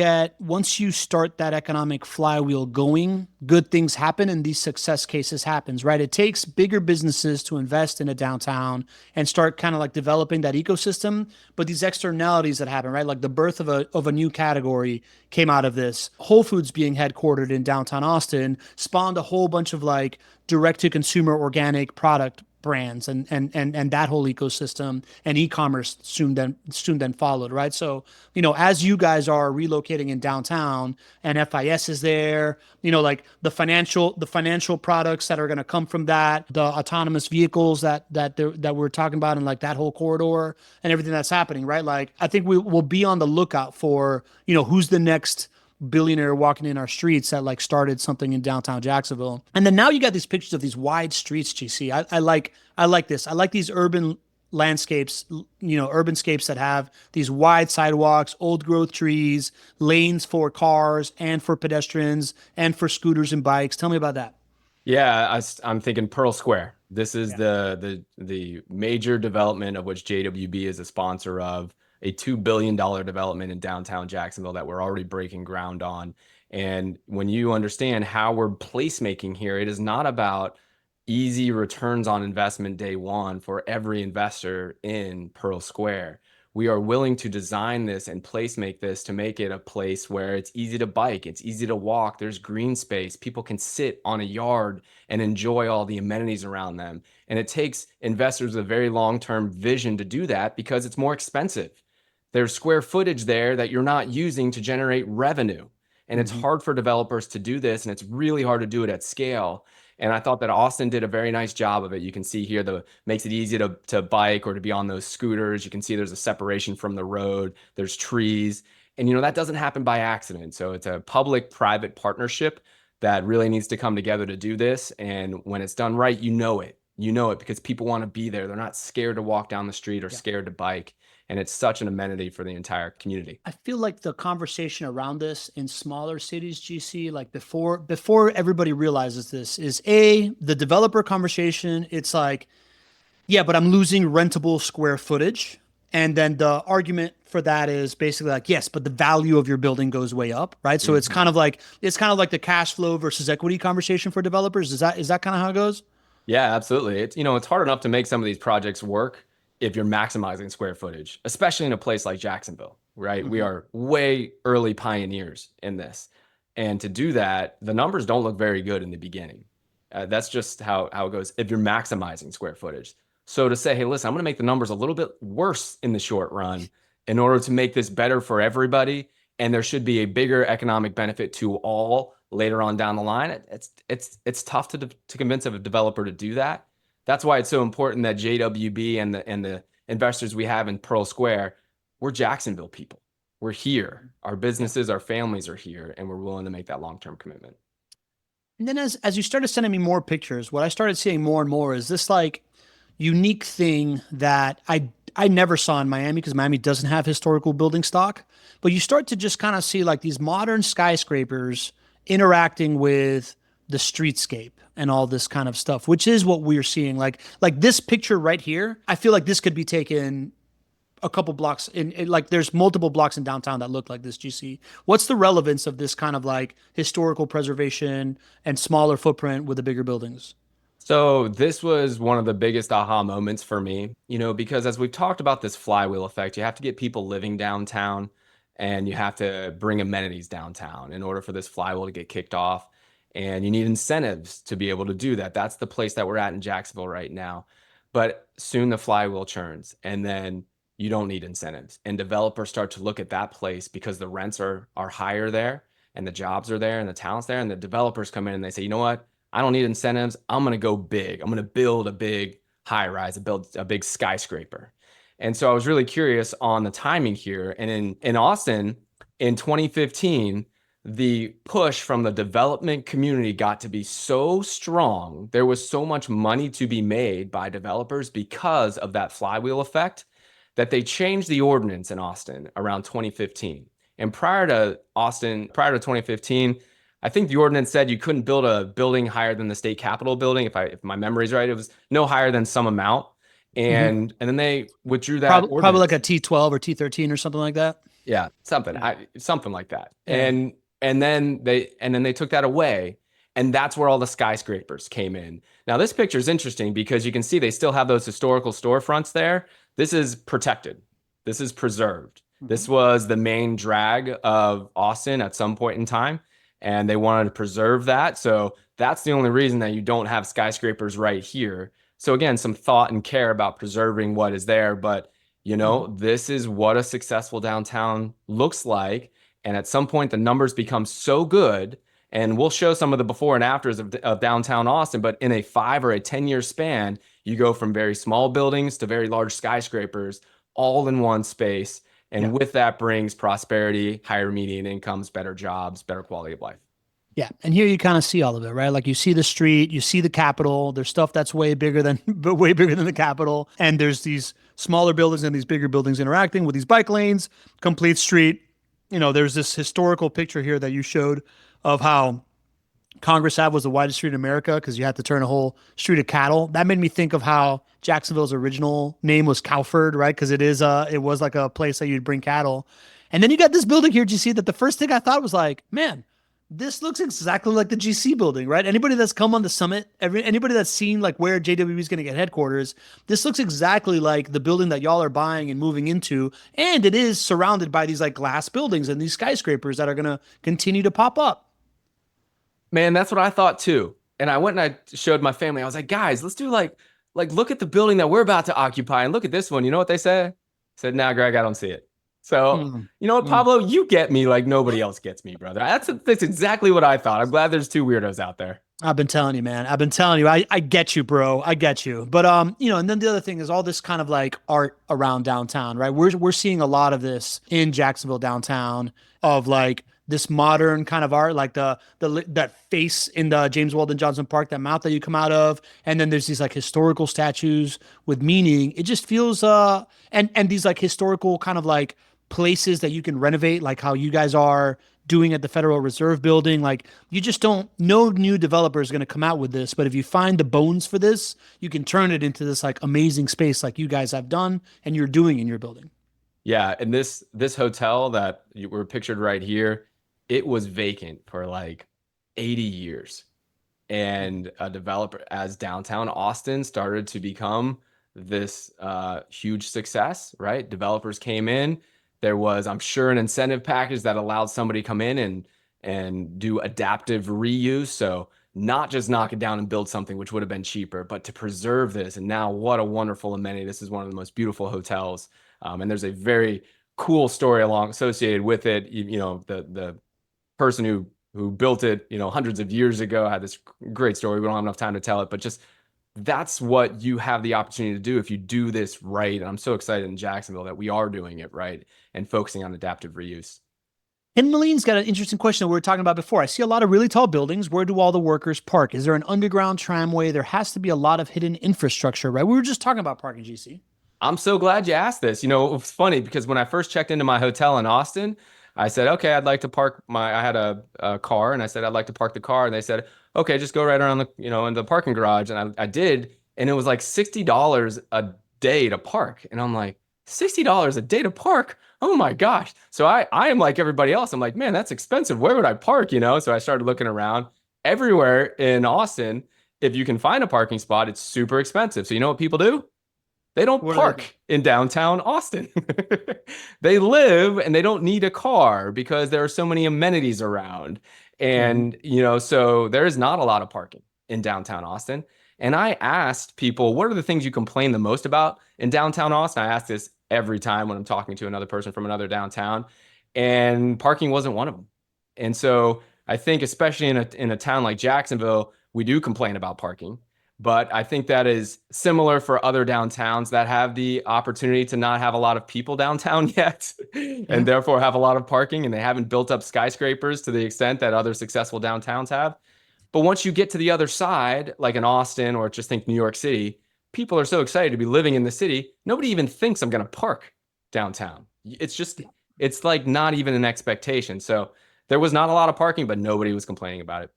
start that economic flywheel going, good things happen and these success cases happens, right? It takes bigger businesses to invest in a downtown and start kind of like developing that ecosystem, but these externalities that happen, right? Like the birth of a new category came out of this. Whole Foods being headquartered in downtown Austin spawned a whole bunch of like direct to consumer organic product brands and that whole ecosystem, and e-commerce soon then followed, right? So as you guys are relocating in downtown and FIS is there, like the financial products that are going to come from that, the autonomous vehicles that we're talking about, and like that whole corridor and everything that's happening, right? Like I think we will be on the lookout for who's the next billionaire walking in our streets that like started something in downtown Jacksonville. And then now you got these pictures of these wide streets, GC. I like this. I like these urban landscapes, urbanscapes that have these wide sidewalks, old growth trees, lanes for cars and for pedestrians and for scooters and bikes. Tell me about that. Yeah, I'm thinking Pearl Square. This is Yeah. the major development of which JWB is a sponsor of, a $2 billion development in downtown Jacksonville that we're already breaking ground on. And when you understand how we're placemaking here, it is not about easy returns on investment day one for every investor in Pearl Square. We are willing to design this and place make this to make it a place where it's easy to bike, it's easy to walk, there's green space, people can sit on a yard and enjoy all the amenities around them. And it takes investors with a very long-term vision to do that because it's more expensive. There's square footage there that you're not using to generate revenue. And it's Mhm. hard for developers to do this, and it's really hard to do it at scale. And I thought that Austin did a very nice job of it. You can see here makes it easy to bike or to be on those scooters. You can see there's a separation from the road. There's trees. And that doesn't happen by accident. So it's a public-private partnership that really needs to come together to do this. And when it's done right, you know it. You know it because people want to be there. They're not scared to walk down the street or Yeah. scared to bike. And it's such an amenity for the entire community. I feel like the conversation around this in smaller cities, GC, like before everybody realizes this, is the developer conversation. It's like, yeah, but I'm losing rentable square footage. And then the argument for that is basically like, yes, but the value of your building goes way up, right? So it's Mhm. kind of like the cash flow versus equity conversation for developers. Is that kind of how it goes? Yeah, absolutely. It's hard enough to make some of these projects work if you're maximizing square footage, especially in a place like Jacksonville, right? We Mhm. are way early pioneers in this. And to do that, the numbers don't look very good in the beginning. That's just how it goes if you're maximizing square footage. So to say, hey, listen, I'm going to make the numbers a little bit worse in the short run in order to make this better for everybody, and there should be a bigger economic benefit to all later on down the line. It's tough to convince a developer to do that. That's why it's so important that JWB and the investors we have in Pearl Square, we're Jacksonville people. We're here. Our businesses, our families are here, and we're willing to make that long-term commitment. And then as you started sending me more pictures, what I started seeing more and more is this like unique thing that I never saw in Miami, because Miami doesn't have historical building stock. But you start to just kind of see like these modern skyscrapers interacting with the streetscape and all this kind of stuff, which is what we're seeing. Like this picture right here, I feel like this could be taken a couple blocks like there's multiple blocks in downtown that look like this, GC. What's the relevance of this kind of like historical preservation and smaller footprint with the bigger buildings? So this was one of the biggest aha moments for me, because as we've talked about this flywheel effect, you have to get people living downtown and you have to bring amenities downtown in order for this flywheel to get kicked off. And you need incentives to be able to do that. That's the place that we're at in Jacksonville right now. But soon the flywheel churns, and then you don't need incentives. And developers start to look at that place because the rents are higher there and the jobs are there and the talent's there. And the developers come in and they say, you know what? I don't need incentives. I'm going to go big. I'm going to build a big high rise, build a big skyscraper. And so I was really curious on the timing here. And in Austin in 2015, the push from the development community got to be so strong. There was so much money to be made by developers because of that flywheel effect that they changed the ordinance in Austin around 2015. And prior to 2015, I think the ordinance said you couldn't build a building higher than the state capitol building. If my memory is right, it was no higher than some amount. And then they withdrew that Probably, ordinance. probably like a T12 or T13 or something like that. Yeah, something like that. Yeah. And then they took that away, and that's where all the skyscrapers came in. Now this picture is interesting because you can see they still have those historical storefronts there. This is protected. This is preserved. This was the main drag of Austin at some point in time, and they wanted to preserve that. So that's the only reason that you don't have skyscrapers right here. So again, some thought and care about preserving what is there, but this is what a successful downtown looks like. And at some point, the numbers become so good, and we'll show some of the before and afters of downtown Austin, but in a 5 or a 10-year span, you go from very small buildings to very large skyscrapers all in one space. And with that brings prosperity, higher median incomes, better jobs, better quality of life. Yeah. And here you kind of see all of it, right? Like you see the street, you see the Capitol. There's stuff that's way bigger than the Capitol. And there's these smaller buildings and these bigger buildings interacting with these bike lanes, complete street. There's this historical picture here that you showed of how Congress Ave was the widest street in America because you had to turn a whole street of cattle. That made me think of how Jacksonville's original name was Cowford, right? Because it was like a place that you'd bring cattle. And then you got this building here, GC, that the first thing I thought was like, man, this looks exactly like the GC building, right? Anybody that's come on the summit, anybody that's seen like where JWB is going to get headquarters, this looks exactly like the building that y'all are buying and moving into. And it is surrounded by these like glass buildings and these skyscrapers that are going to continue to pop up. Man, that's what I thought too. And I went and I showed my family. I was like, guys, let's do like look at the building that we're about to occupy and look at this one. You know what they said? I said, "Nah, Greg, I don't see it." So, you know what, Pablo, you get me like nobody else gets me, brother. That's exactly what I thought. I'm glad there's two weirdos out there. I've been telling you, man. I've been telling you. I get you, bro. I get you. But and then the other thing is all this kind of like art around downtown, right? We're seeing a lot of this in Jacksonville downtown of like this modern kind of art, like that face in the James Weldon Johnson Park, that mouth that you come out of, and then there's these like historical statues with meaning. It just feels and these like historical kind of like places that you can renovate, like how you guys are doing at the Federal Reserve building. Like you just don't, no new developer is going to come out with this, but if you find the bones for this, you can turn it into this like amazing space like you guys have done and you're doing in your building. Yeah. And this hotel that you were pictured right here, it was vacant for like 80 years. And a developer as downtown Austin started to become this huge success, right? Developers came in. There was, I'm sure, an incentive package that allowed somebody to come in and do adaptive reuse. So not just knock it down and build something which would have been cheaper, but to preserve this. And now what a wonderful amenity. This is one of the most beautiful hotels. And there's a very cool story along associated with it. The person who built it, hundreds of years ago had this great story. We don't have enough time to tell it, but just that's what you have the opportunity to do if you do this right. And I'm so excited in Jacksonville that we are doing it right and focusing on adaptive reuse. And Maline's got an interesting question that we were talking about before. I see a lot of really tall buildings. Where do all the workers park? Is there an underground tramway? There has to be a lot of hidden infrastructure, right? We were just talking about parking, GC. I'm so glad you asked this. It's funny because when I first checked into my hotel in Austin, I said, okay, I'd like to park I had a car, and I said, I'd like to park the car. And they said, okay, just go right around in the parking garage. And I did. And it was like $60 a day to park. And I'm like, $60 a day to park? Oh my gosh. So I am like everybody else. I'm like, man, that's expensive. Where would I park? So I started looking around everywhere in Austin. If you can find a parking spot, it's super expensive. So you know what people do? They don't park in downtown Austin. They live and they don't need a car because there are so many amenities around. And, so there is not a lot of parking in downtown Austin. And I asked people, what are the things you complain the most about in downtown Austin? I ask this every time when I'm talking to another person from another downtown, and parking wasn't one of them. And so I think especially in a town like Jacksonville, we do complain about parking. But I think that is similar for other downtowns that have the opportunity to not have a lot of people downtown yet, and therefore have a lot of parking, and they haven't built up skyscrapers to the extent that other successful downtowns have. But once you get to the other side, like in Austin or just think New York City, people are so excited to be living in the city. Nobody even thinks I'm going to park downtown. It's like not even an expectation. So there was not a lot of parking, but nobody was complaining about it.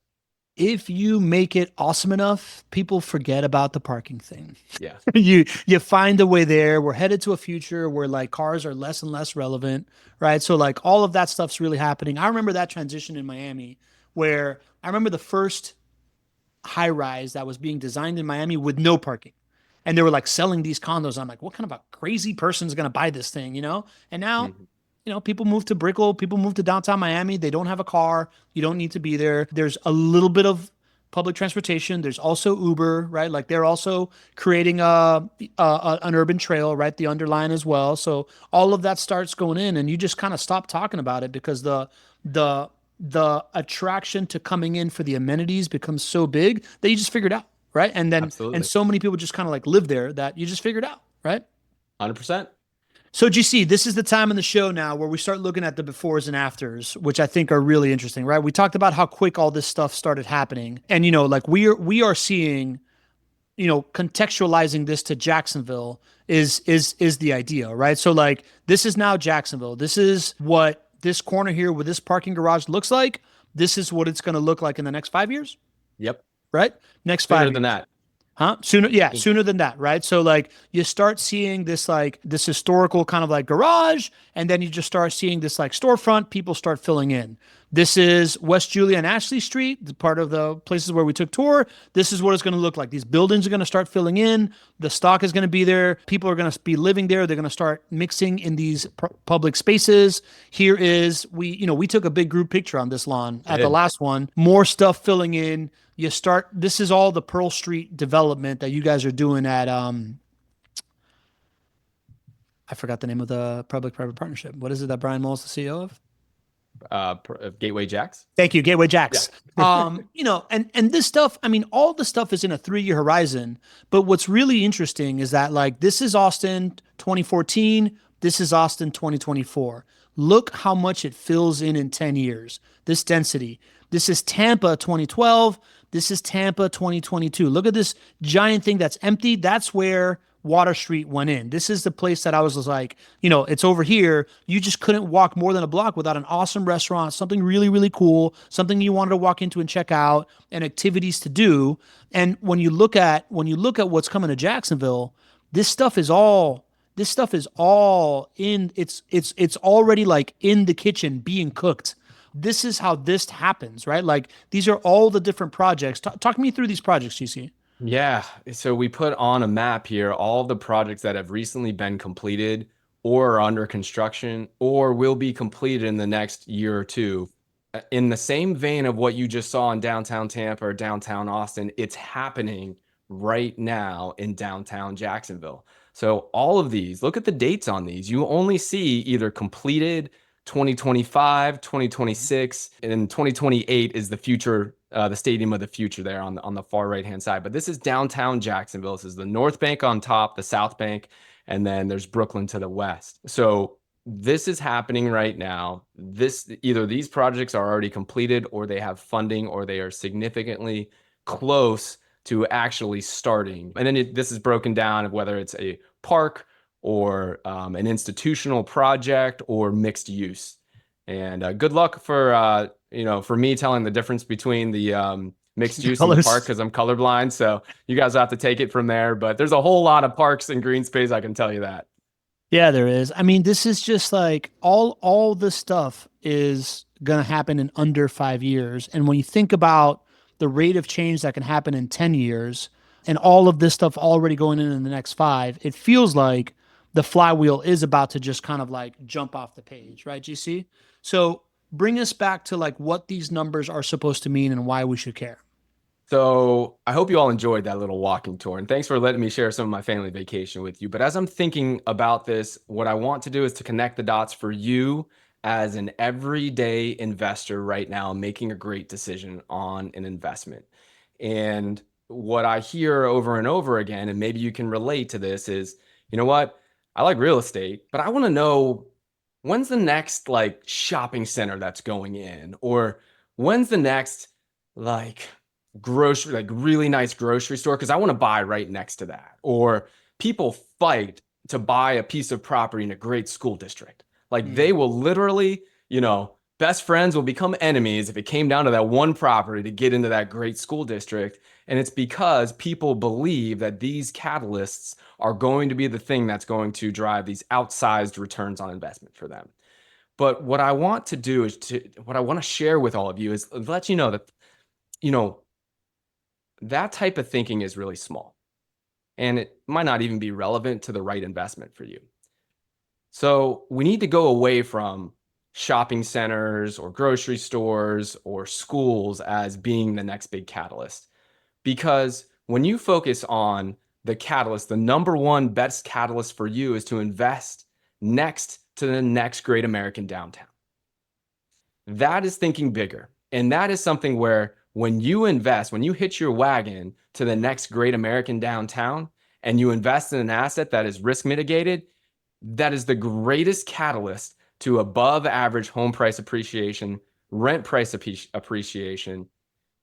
If you make it awesome enough, people forget about the parking thing. Yeah. you find a way there. We're headed to a future where like cars are less and less relevant, right? So like all of that stuff's really happening. I remember that transition in Miami where I remember the first high rise that was being designed in Miami with no parking. And they were like selling these condos. I'm like, what kind of a crazy person is going to buy this thing, And now people move to Brickell, people move to downtown Miami. They don't have a car. You don't need to be there. There's a little bit of public transportation. There's also Uber, right? Like they're also creating an urban trail, right? The underline as well. So all of that starts going in, and you just kind of stop talking about it because the attraction to coming in for the amenities becomes so big that you just figure it out, right? And then Absolutely. and so many people just kind of like live there that you just figure it out, right? 100%. So GC, this is the time in the show now where we start looking at the befores and afters, which I think are really interesting, right? We talked about how quick all this stuff started happening. And like we are seeing, contextualizing this to Jacksonville is the idea, right? So like this is now Jacksonville. This is what this corner here with this parking garage looks like. This is what it's going to look like in the next 5 years. Yep. Right? Next Sooner 5 years. than that. Sooner than that, right? So like you start seeing this historical kind of like garage, and then you just start seeing this like storefront, people start filling in. This is West Julia and Ashley Street, part of the places where we took tour. This is what it's going to look like. These buildings are going to start filling in. The stock is going to be there. People are going to be living there. They're going to start mixing in these public spaces. Here is, we took a big group picture on this lawn at the last one. More stuff filling in. This is all the Pearl Street development that you guys are doing at, I forgot the name of the public-private partnership. What is it that Brian Moll's the CEO of? Gateway Jacks. Thank you, Gateway Jacks. Yeah. And this stuff, I mean, all the stuff is in a 3-year horizon. But what's really interesting is that like this is Austin 2014, this is Austin 2024. Look how much it fills in 10 years. This density. This is Tampa 2012. This is Tampa 2022. Look at this giant thing that's empty. That's where Water Street went in. This is the place that I was like, it's over here. You just couldn't walk more than a block without an awesome restaurant, something really, really cool, something you wanted to walk into and check out, and activities to do. And when you look at what's coming to Jacksonville, this stuff is all in. It's already like in the kitchen being cooked. This is how this happens, right? Like these are all the different projects. Talk me through these projects, GC. Yeah. So we put on a map here all the projects that have recently been completed or are under construction or will be completed in the next year or two. in the same vein of what you just saw in downtown Tampa or downtown Austin, it's happening right now in downtown Jacksonville. So all of these, look at the dates on these. You only see either completed 2025, 2026, and 2028 is the future, the stadium of the future there on the far right-hand side. But this is downtown Jacksonville. This is the North Bank on top, the South Bank, and then there's Brooklyn to the west. So this is happening right now. Either these projects are already completed or they have funding or they are significantly close to actually starting. And then this is broken down of whether it's a park or an institutional project or mixed use. And good luck for for me telling the difference between the mixed use and the park, because I'm colorblind. So you guys have to take it from there. But there's a whole lot of parks and green space, I can tell you that. Yeah, there is. I mean, this is just like all this stuff is going to happen in under 5 years. And when you think about the rate of change that can happen in 10 years and all of this stuff already going in the next five, it feels like the flywheel is about to just kind of like jump off the page, right, GC? So bring us back to like what these numbers are supposed to mean and why we should care. So I hope you all enjoyed that little walking tour, and thanks for letting me share some of my family vacation with you. But as I'm thinking about this, what I want to do is to connect the dots for you as an everyday investor right now, making a great decision on an investment. And what I hear over and over again, and maybe you can relate to this, is, you know what? I like real estate, but I want to know, when's the next like shopping center that's going in, or when's the next like grocery, like really nice grocery store, because I want to buy right next to that. Or people fight to buy a piece of property in a great school district. Like they will literally, best friends will become enemies if it came down to that one property to get into that great school district. And it's because people believe that these catalysts are going to be the thing that's going to drive these outsized returns on investment for them. But what I want to do is what I want to share with all of you is let you know that, that type of thinking is really small, and it might not even be relevant to the right investment for you. So we need to go away from shopping centers or grocery stores or schools as being the next big catalyst. Because when you focus on the catalyst, the number one best catalyst for you is to invest next to the next great American downtown. That is thinking bigger. And that is something where when you invest, when you hitch your wagon to the next great American downtown and you invest in an asset that is risk mitigated, that is the greatest catalyst to above average home price appreciation, rent price appreciation,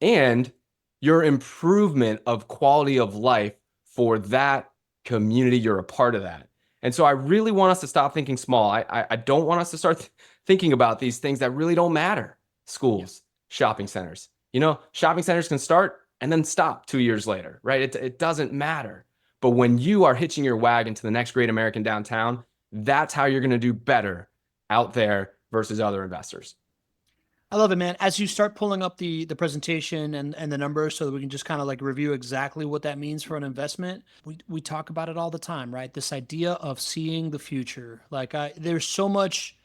and your improvement of quality of life for that community. You're a part of that. And so I really want us to stop thinking small. I don't want us to start thinking about these things that really don't matter. Schools, shopping centers. Shopping centers can start and then stop 2 years later, right? It doesn't matter. But when you are hitching your wagon to the next great American downtown, that's how you're going to do better out there versus other investors. I love it, man. As you start pulling up the presentation and the numbers so that we can just kind of like review exactly what that means for an investment, we talk about it all the time, right? This idea of seeing the future. Like there's so much,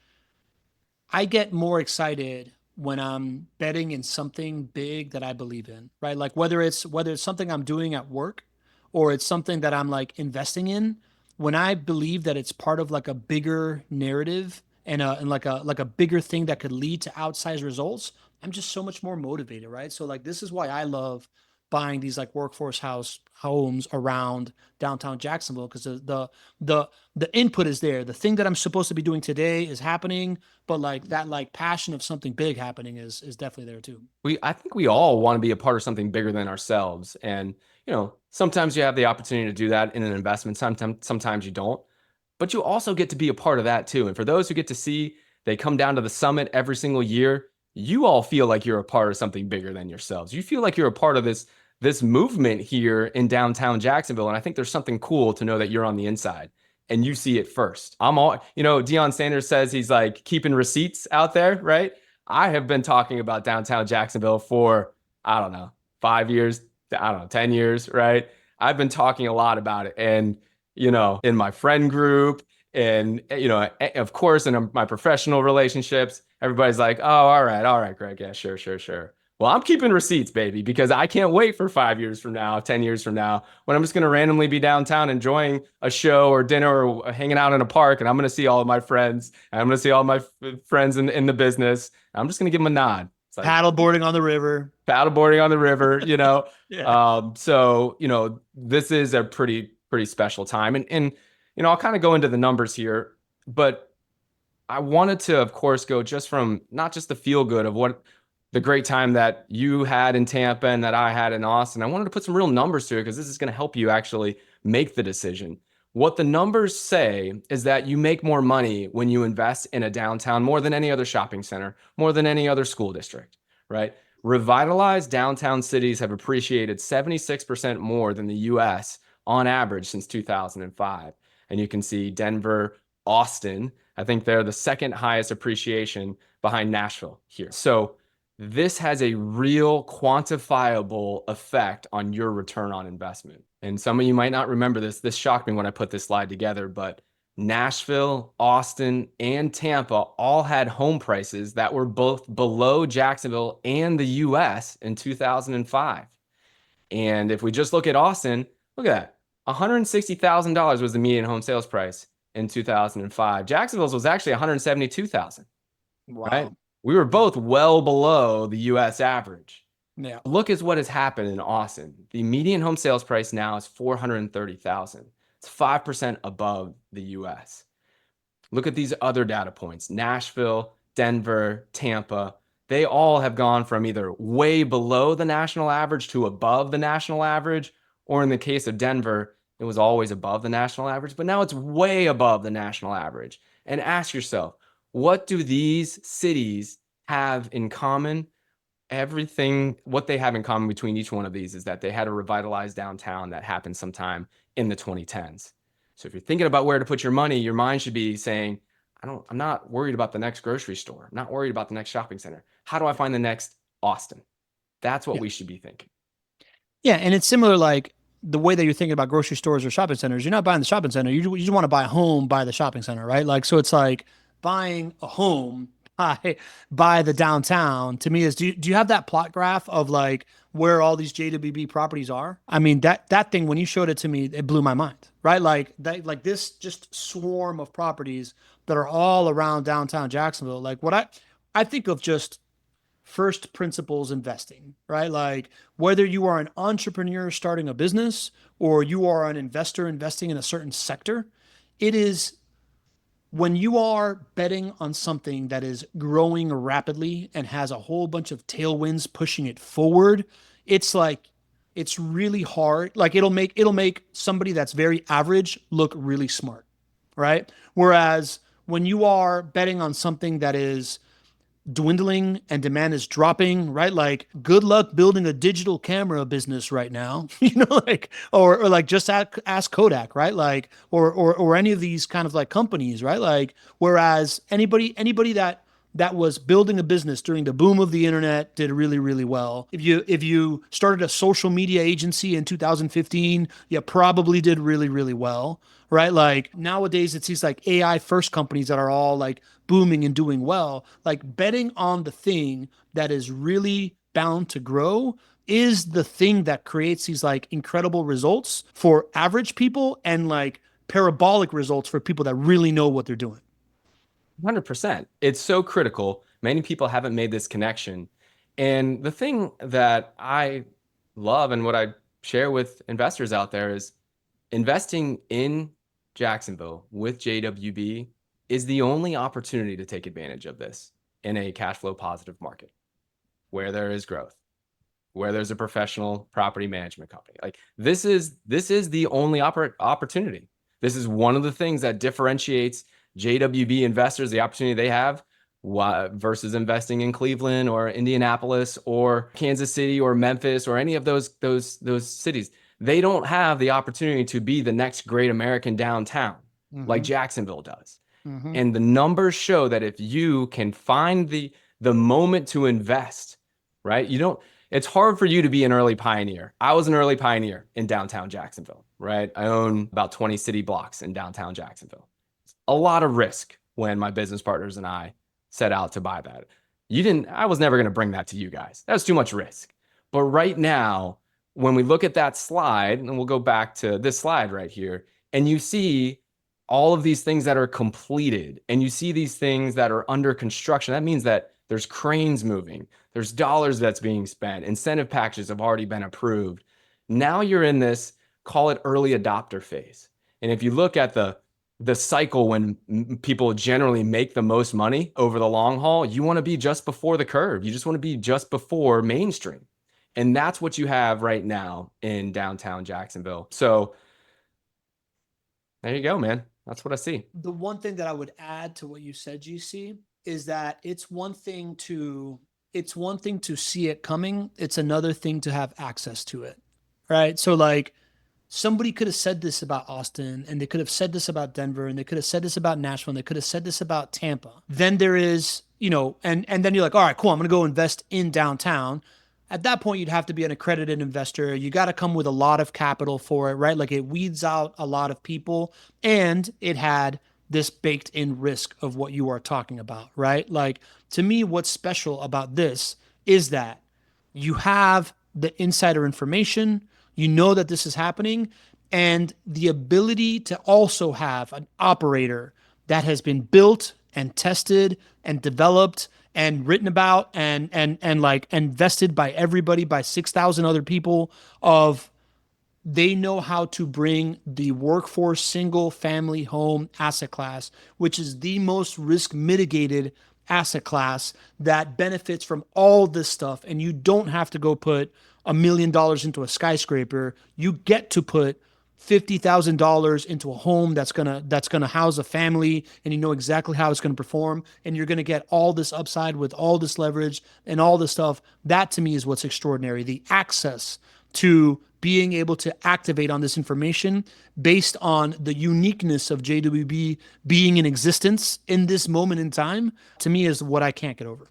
I get more excited when I'm betting in something big that I believe in, right? Like whether it's something I'm doing at work or it's something that I'm like investing in, when I believe that it's part of like a bigger narrative and like a bigger thing that could lead to outsized results, I'm just so much more motivated, right? So like this is why I love buying these like workforce homes around downtown Jacksonville, because the input is there. The thing that I'm supposed to be doing today is happening, but like that like passion of something big happening is definitely there too. I think we all want to be a part of something bigger than ourselves. And, sometimes you have the opportunity to do that in an investment. Sometimes you don't, but you also get to be a part of that too. And for those who get to see, they come down to the summit every single year. You all feel like you're a part of something bigger than yourselves. You feel like you're a part of this movement here in downtown Jacksonville. And I think there's something cool to know that you're on the inside and you see it first. Deion Sanders says he's like keeping receipts out there, right? I have been talking about downtown Jacksonville for, I don't know, 5 years, 10 years, right? I've been talking a lot about it. And, in my friend group and, of course, in my professional relationships, everybody's like, oh, all right, Greg. Yeah, sure, sure, sure. Well, I'm keeping receipts, baby, because I can't wait for 5 years from now, 10 years from now, when I'm just going to randomly be downtown enjoying a show or dinner or hanging out in a park. And I'm going to see all of my friends. And I'm going to see all my friends in the business. I'm just going to give them a nod. It's like Paddle boarding on the river. paddleboarding on the river, you know. Yeah. So, you know, this is a pretty special time. And you know, I'll kind of go into the numbers here, but I wanted to, of course, go just from not just the feel good of what the great time that you had in Tampa and that I had in Austin. I wanted to put some real numbers to it because this is going to help you actually make the decision. What the numbers say is that you make more money when you invest in a downtown more than any other shopping center, more than any other school district, right? Revitalized downtown cities have appreciated 76% more than the US on average since 2005. And you can see Denver, Austin, I think they're the second highest appreciation behind Nashville here. So this has a real quantifiable effect on your return on investment. And some of you might not remember this. This shocked me when I put this slide together, but Nashville, Austin, and Tampa all had home prices that were both below Jacksonville and the US in 2005. And if we just look at Austin, look at that. $160,000 was the median home sales price in 2005. Jacksonville's was actually $172,000. Wow. Right? We were both well below the US average. Yeah. Look at what has happened in Austin. The median home sales price now is $430,000. It's 5% above the US. Look at these other data points. Nashville, Denver, Tampa, they all have gone from either way below the national average to above the national average, or in the case of Denver, it was always above the national average, but now it's way above the national average. And ask yourself, what do these cities have in common? Everything, what they have in common between each one of these is that they had a revitalized downtown that happened sometime in the 2010s. So if you're thinking about where to put your money, your mind should be saying, I'm not worried about the next grocery store. I'm not worried about the next shopping center. How do I find the next Austin? That's what we should be thinking. Yeah, and it's similar like the way that you're thinking about grocery stores or shopping centers. You're not buying the shopping center. You just want to buy a home by the shopping center, right? Like, so it's like buying a home by the downtown to me is, do you have that plot graph of like where all these JWB properties are? I mean, that thing, when you showed it to me, it blew my mind, right? Like that, like this just swarm of properties that are all around downtown Jacksonville. Like what I think of just first principles investing, right? Like whether you are an entrepreneur starting a business or you are an investor investing in a certain sector, it is when you are betting on something that is growing rapidly and has a whole bunch of tailwinds pushing it forward, it's like it's really hard. Like it'll make somebody that's very average look really smart, right? Whereas when you are betting on something that is dwindling and demand is dropping, right? Like good luck building a digital camera business right now, like, or like just ask Kodak, right? Like, or any of these kind of like companies, right? Like, whereas anybody that was building a business during the boom of the internet did really, really well. If you started a social media agency in 2015, you probably did really, really well, right? Like nowadays it's these like AI first companies that are all like booming and doing well. Like betting on the thing that is really bound to grow is the thing that creates these like incredible results for average people and like parabolic results for people that really know what they're doing. 100%. It's so critical. Many people haven't made this connection. And the thing that I love and what I share with investors out there is investing in Jacksonville with JWB is the only opportunity to take advantage of this in a cash flow positive market where there is growth, where there's a professional property management company. Like this is the only opportunity. This is one of the things that differentiates JWB investors, the opportunity they have versus investing in Cleveland or Indianapolis or Kansas City or Memphis or any of those cities. They don't have the opportunity to be the next great American downtown like Jacksonville does. And the numbers show that if you can find the moment to invest, right? It's hard for you to be an early pioneer. I was an early pioneer in downtown Jacksonville, right? I own about 20 city blocks in downtown Jacksonville. A lot of risk when my business partners and I, we started investing. And the numbers show that if you can find the moment to invest, right? You don't, it's hard for you to be an early pioneer. I was an early pioneer in downtown Jacksonville, right? I own about 20 city blocks in downtown Jacksonville. A lot of risk when my business partners and I set out to buy that. I was never going to bring that to you guys. That was too much risk. But right now, when we look at that slide, and we'll go back to this slide right here, and you see all of these things that are completed, and you see these things that are under construction, that means that there's cranes moving, there's dollars that's being spent, incentive packages have already been approved. Now you're in this, call it early adopter phase. And if you look at the cycle when people generally make the most money over the long haul, you want to be just before the curve. You just want to be just before mainstream. And that's what you have right now in downtown Jacksonville. So there you go, man. That's what I see. The one thing that I would add to what you said, GC, is that it's one thing to see it coming. It's another thing to have access to it. Right. So like somebody could have said this about Austin, and they could have said this about Denver, and they could have said this about Nashville, and they could have said this about Tampa. Then there is, and then you're like, all right, cool, I'm going to go invest in downtown. At that point, you'd have to be an accredited investor. You got to come with a lot of capital for it, right? Like it weeds out a lot of people, and it had this baked in risk of what you are talking about, right? Like to me, what's special about this is that you have the insider information, you know that this is happening, and the ability to also have an operator that has been built and tested and developed and written about and like invested by everybody, by 6,000 other people, of they know how to bring the workforce single family home asset class, which is the most risk mitigated asset class that benefits from all this stuff. And you don't have to go put $1 million into a skyscraper. You get to put $50,000 into a home that's gonna house a family, and you know exactly how it's gonna perform, and you're gonna get all this upside with all this leverage and all this stuff. That to me is what's extraordinary. The access to being able to activate on this information based on the uniqueness of JWB being in existence in this moment in time, to me is what I can't get over.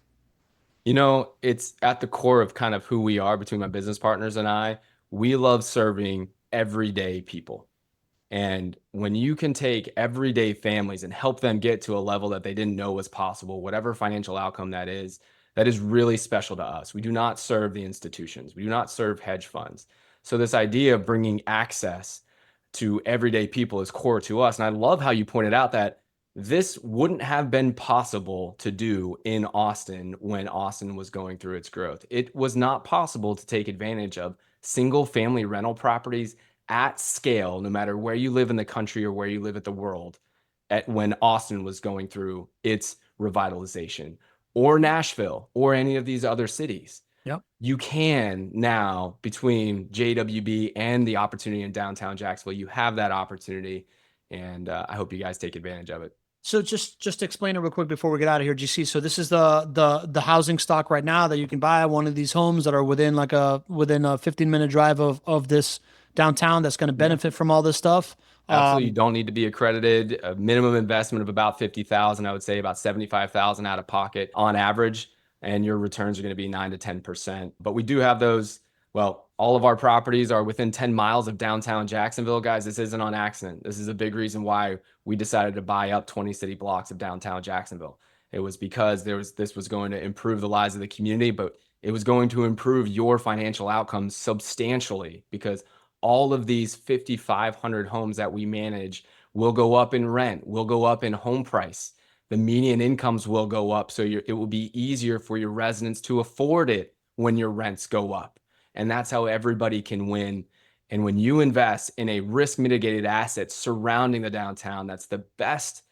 It's at the core of kind of who we are between my business partners and I. We love serving everyday people. And when you can take everyday families and help them get to a level that they didn't know was possible, whatever financial outcome that is really special to us. We do not serve the institutions. We do not serve hedge funds. So this idea of bringing access to everyday people is core to us. And I love how you pointed out that this wouldn't have been possible to do in Austin when Austin was going through its growth. It was not possible to take advantage of single family rental properties at scale, no matter where you live in the country or where you live at the world, when Austin was going through its revitalization, or Nashville, or any of these other cities. Yep. You can now, between JWB and the opportunity in downtown Jacksonville, you have that opportunity, and I hope you guys take advantage of it. So just explain it real quick before we get out of here, GC. So this is the housing stock right now that you can buy one of these homes that are within a 15-minute drive of this downtown that's going to benefit from all this stuff. Absolutely. You don't need to be accredited. A minimum investment of about 50,000, I would say about 75,000 out of pocket on average, and your returns are going to be 9 to 10%. But we do have those. Well, all of our properties are within 10 miles of downtown Jacksonville, guys. This isn't on accident. This is a big reason why we decided to buy up 20 city blocks of downtown Jacksonville. It was because this was going to improve the lives of the community, but it was going to improve your financial outcomes substantially, because all of these 5,500 homes that we manage will go up in rent, will go up in home price. The median incomes will go up, so it will be easier for your residents to afford it when your rents go up. And that's how everybody can win. And when you invest in a risk mitigated asset surrounding the downtown, that's the best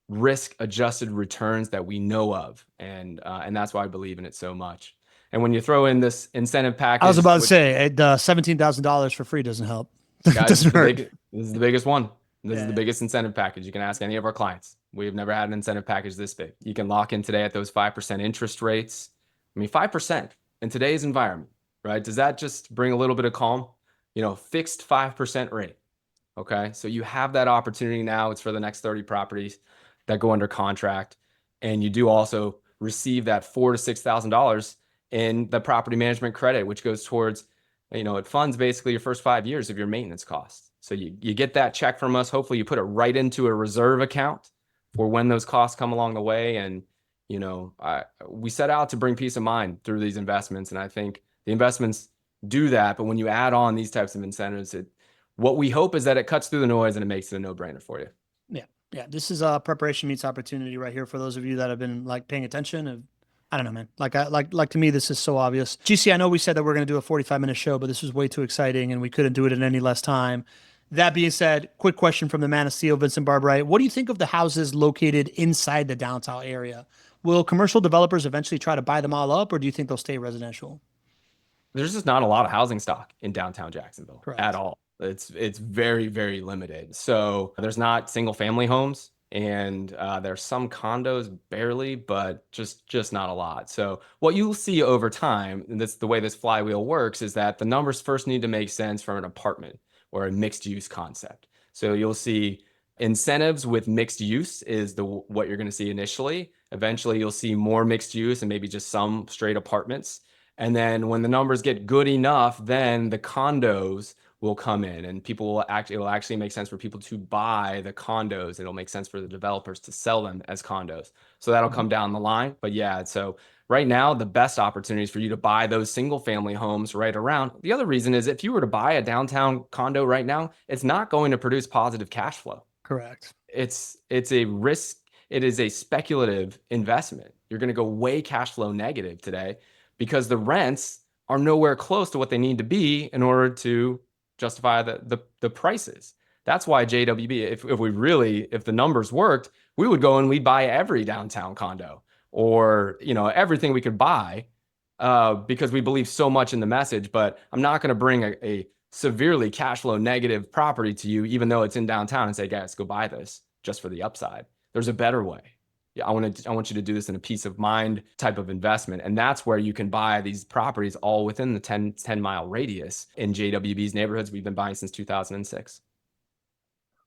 risk adjusted returns that we know of. And that's why I believe in it so much. And when you throw in this incentive package, I was about to say, $17,000 for free doesn't help. guys, Doesn't hurt. this is the biggest one. This is the biggest incentive package. You can ask any of our clients. We've never had an incentive package this big. You can lock in today at those 5% interest rates. I mean, 5% in today's environment, right? Does that just bring a little bit of calm? Fixed 5% rate. Okay. So you have that opportunity now. It's for the next 30 properties that go under contract. And you do also receive that $4,000 to $6,000 in the property management credit, which goes towards, it funds basically your first 5 years of your maintenance costs. So you get that check from us. Hopefully you put it right into a reserve account for when those costs come along the way. And We set out to bring peace of mind through these investments, and I think the investments do that. But when you add on these types of incentives, what we hope is that it cuts through the noise and it makes it a no-brainer for you. Yeah. Yeah. This is preparation meets opportunity right here for those of you that have been like paying attention. I don't know, man. Like to me, this is so obvious. GC, I know we said that we're going to do a 45-minute show, but this was way too exciting and we couldn't do it in any less time. That being said, quick question from the man of steel, Vincent Barbright. What do you think of the houses located inside the downtown area? Will commercial developers eventually try to buy them all up, or do you think they'll stay residential? There's just not a lot of housing stock in downtown Jacksonville Correct. at all. It's very, very limited. So there's not single family homes, and there's some condos barely, but just not a lot. So what you'll see over time, and that's the way this flywheel works, is that the numbers first need to make sense from an apartment or a mixed use concept. So you'll see incentives with mixed use is what you're going to see initially. Eventually you'll see more mixed use and maybe just some straight apartments. And then when the numbers get good enough, then the condos will come in, and it will actually make sense for people to buy the condos. It'll make sense for the developers to sell them as condos. So that'll come down the line. But yeah, so right now, the best opportunities for you to buy those single family homes right around. The other reason is if you were to buy a downtown condo right now, it's not going to produce positive cash flow. Correct. It's a risk. It is a speculative investment. You're going to go way cash flow negative today because the rents are nowhere close to what they need to be in order to justify the prices. That's why JWB, if the numbers worked, we would go and we'd buy every downtown condo or, everything we could buy because we believe so much in the message. But I'm not going to bring a severely cash flow negative property to you, even though it's in downtown, and say, guys, go buy this just for the upside. There's a better way. Yeah, I want you to do this in a peace of mind type of investment. And that's where you can buy these properties all within the 10-mile radius in JWB's neighborhoods we've been buying since 2006.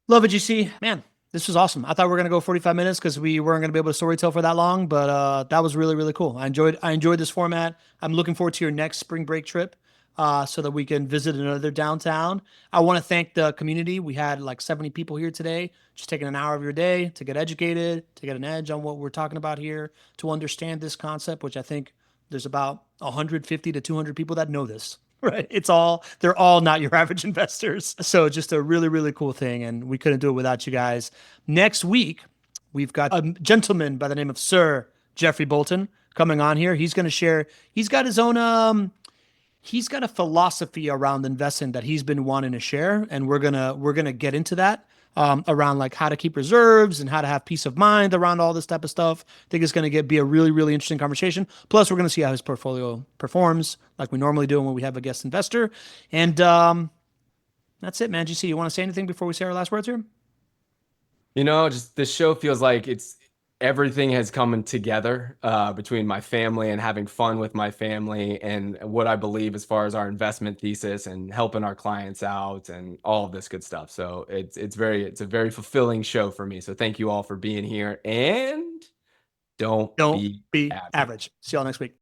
Love it, GC. Man, this was awesome. I thought we were going to go 45 minutes because we weren't going to be able to storytell for that long, but that was really, really cool. I enjoyed this format. I'm looking forward to your next spring break trip so that we can visit another downtown. I want to thank the community. We had like 70 people here today, just taking an hour of your day to get educated, to get an edge on what we're talking about here, to understand this concept, which I think there's about 150 to 200 people that know this. Right. They're all not your average investors. So just a really, really cool thing. And we couldn't do it without you guys. Next week, we've got a gentleman by the name of Sir Jeffrey Bolton coming on here. He's going to share, he's got his own, he's got a philosophy around investing that he's been wanting to share. And we're going to get into that. Around like how to keep reserves and how to have peace of mind around all this type of stuff. I think it's going to be a really, really interesting conversation. Plus, we're going to see how his portfolio performs like we normally do when we have a guest investor. And that's it, man. GC, you want to say anything before we say our last words here? Just this show feels like everything has come together between my family and having fun with my family and what I believe as far as our investment thesis and helping our clients out and all of this good stuff. So it's a very fulfilling show for me. So thank you all for being here, and don't be average. See y'all next week.